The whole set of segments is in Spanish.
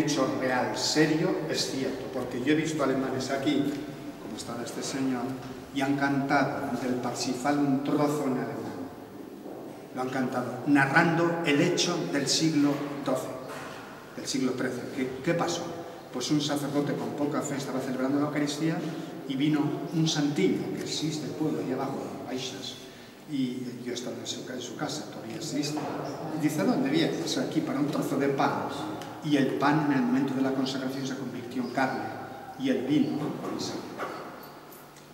hecho real, serio, es cierto, porque yo he visto alemanes aquí, como está este señor, y han cantado del Parsifal un trozo en alemán. Lo han cantado, narrando el hecho del siglo XII, del siglo XIII. ¿Qué pasó? Pues un sacerdote con poca fe estaba celebrando la Eucaristía y vino un santillo, que existe el pueblo ahí abajo, Baixas, y yo estaba en su casa, todavía existe. Y dice, ¿dónde vienes? Aquí para un trozo de pan. Y el pan en el momento de la consagración se convirtió en carne, y el vino en sangre.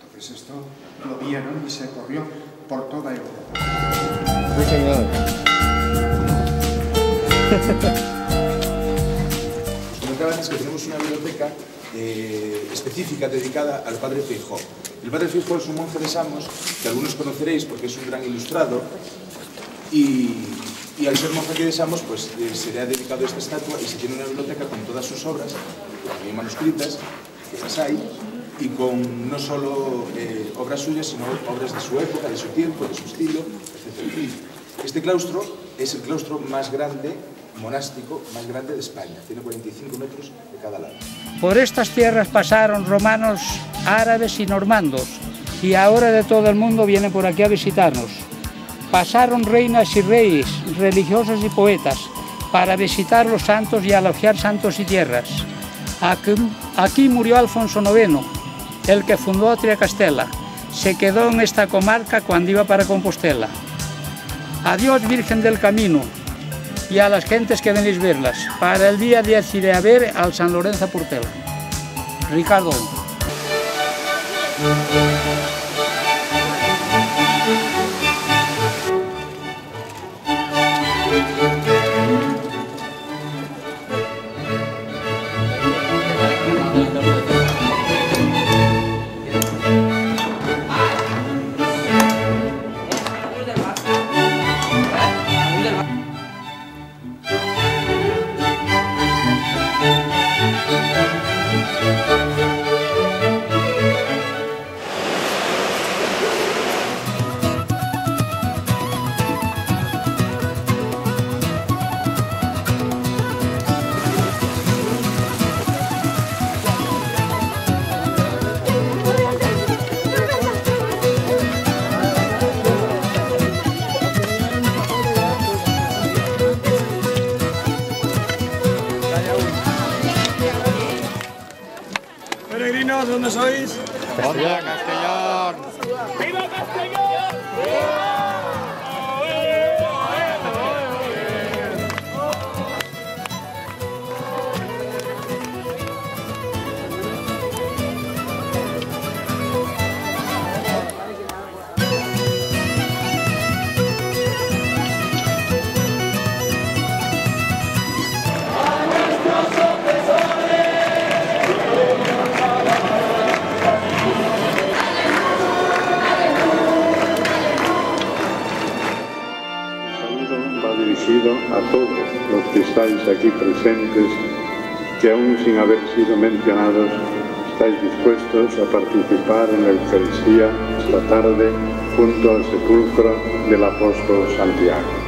Entonces esto lo vieron y se corrió por toda Europa. Sí, señor. Os comentaba antes que tenemos una biblioteca específica dedicada al Padre Feijóo. El Padre Feijóo es un monje de Samos que algunos conoceréis porque es un gran ilustrador y al ser monje aquí de Samos pues se le ha dedicado esta estatua y se tiene una biblioteca con todas sus obras, también manuscritas, que las hay, y con no solo obras suyas, sino obras de su época, de su tiempo, de su estilo, etc. Este claustro es el claustro más grande, monástico, más grande de España. Tiene 45 metros de cada lado. Por estas tierras pasaron romanos, árabes y normandos, y ahora de todo el mundo vienen por aquí a visitarnos. Pasaron reinas y reyes, religiosos y poetas, para visitar los santos y elogiar santos y tierras. Aquí murió Alfonso IX, el que fundó Triacastela. Se quedó en esta comarca cuando iba para Compostela. Adiós, Virgen del Camino, y a las gentes que venís verlas. Para el día 10 iré a ver al San Lorenzo Portela. Ricardo. Peregrinos, ¿dónde sois? ¡Viva Castellón! ¡Viva Castellón! Dirigido a todos los que estáis aquí presentes, que aún sin haber sido mencionados, estáis dispuestos a participar en la Eucaristía esta tarde junto al sepulcro del apóstol Santiago.